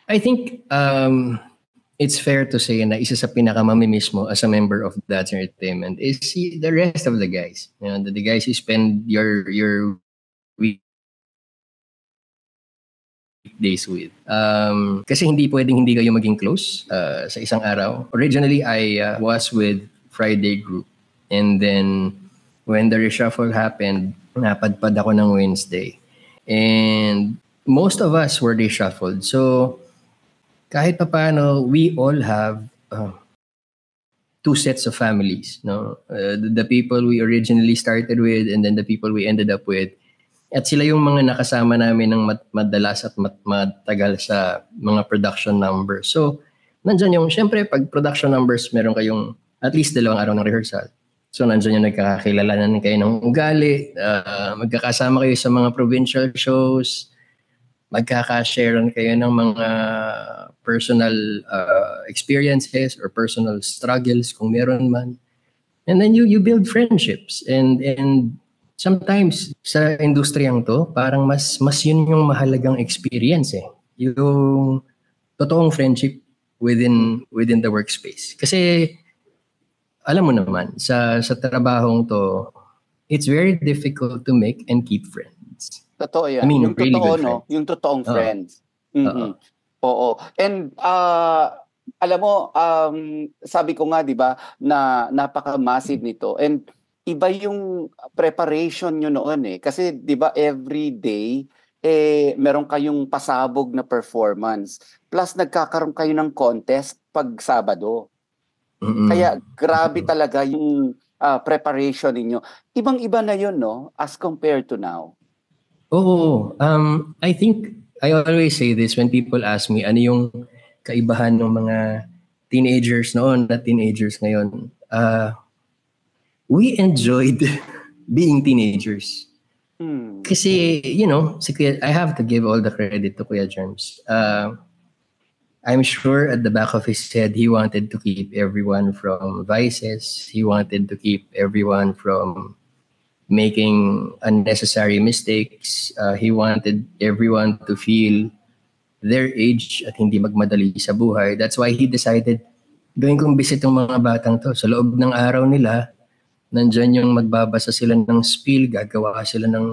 I think it's fair to say na isa sa pinakamamimiss mo as a member of That's Entertainment is the rest of the guys. You know, the guys you spend your weekdays with. Kasi hindi pwedeng hindi kayo maging close sa isang araw. Originally, I was with Friday Group. And then, when the reshuffle happened, napadpad ako ng Wednesday. And most of us were reshuffled. So, kahit papaano, we all have two sets of families. No, the people we originally started with, and then the people we ended up with. At sila yung mga nakasama namin ng madalas at matagal sa mga production numbers. So, nandyan yung, syempre, pag production numbers, meron kayong at least 2 araw ng rehearsal. So, nandyan yung nagkakakilalanan kayo ng ugali, magkakasama kayo sa mga provincial shows, magkakasharean kayo ng mga personal experiences or personal struggles kung meron man. And then you build friendships. And sometimes sa industriyang to, parang mas yun yung mahalagang experience eh. Yung totoong friendship within the workspace. Kasi alam mo naman, sa trabahong to, it's very difficult to make and keep friends. Totoo yan. I mean, yung really totoo, good no? friends. Yung totoong friends. Oo. Oo. And alam mo, sabi ko nga, di ba, na napaka-massive nito. And iba yung preparation nyo noon eh. Kasi di ba every day, meron kayong pasabog na performance. Plus nagkakaroon kayo ng contest pag Sabado. Kaya grabe talaga yung preparation ninyo. Ibang-iba na yun, no? As compared to now. Oo. I think, I always say this when people ask me, ano yung kaibahan ng mga teenagers noon at teenagers ngayon? We enjoyed being teenagers. Kasi, you know, I have to give all the credit to Kuya Germs. I'm sure at the back of his head, he wanted to keep everyone from vices. He wanted to keep everyone from making unnecessary mistakes. He wanted everyone to feel their age at hindi magmadali sa buhay. That's why he decided, gawin kong visit yung mga batang to. Sa loob ng araw nila, nandyan yung magbabasa sila ng spiel, gagawa sila ng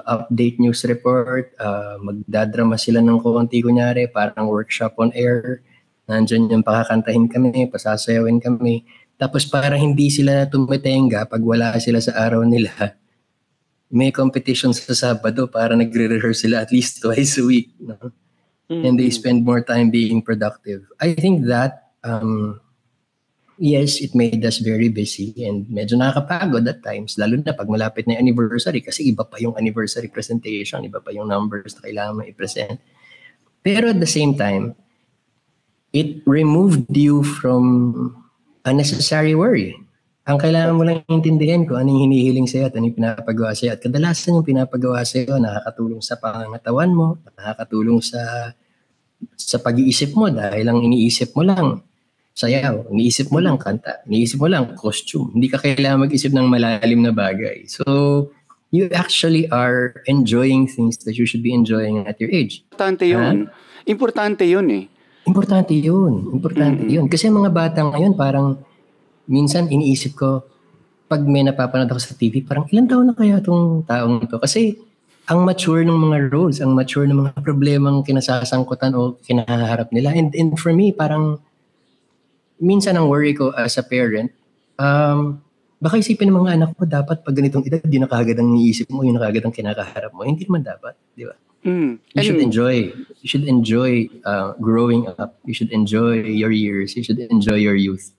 update news report, magdadrama sila ng konti, kunyari, parang workshop on air. Nandyan yung pakakantahin kami, pasasayawin kami. Tapos para hindi sila tumetenga pag wala sila sa araw nila, may competition sa Sabado para nagre-rehearse sila at least twice a week. No? And they spend more time being productive. I think that, yes, it made us very busy and medyo nakakapagod at times, lalo na pag malapit na yung anniversary kasi iba pa yung anniversary presentation, iba pa yung numbers na kailangan i-present. Pero at the same time, it removed you from unnecessary worry. Ang kailangan mo lang intindihan kung ano yung hinihiling sa'yo at ano yung pinapagawa sa'yo. At kadalasan yung pinapagawa sa'yo, nakakatulong sa pangangatawan mo, nakakatulong sa pag-iisip mo dahil ang iniisip mo lang sayaw, iniisip mo lang kanta, iniisip mo lang costume. Hindi ka kailangan mag-isip ng malalim na bagay. So, you actually are enjoying things that you should be enjoying at your age. Importante yun. Importante yun eh. Importante yun. Kasi mga bata ngayon parang minsan iniisip ko pag may napapanood ako sa TV, parang ilang taon na kaya itong taong ito? Kasi ang mature ng mga roles, ang mature ng mga problemang kinasasangkutan o kinaharap nila. And for me, parang minsan ang worry ko as a parent, baka isipin ng mga anak ko, dapat pag ganitong edad, yun na kaagad ang iniisip mo, yun na kaagad ang kinakaharap mo. Hindi naman dapat, di ba? You should enjoy growing up. You should enjoy your years. You should enjoy your youth.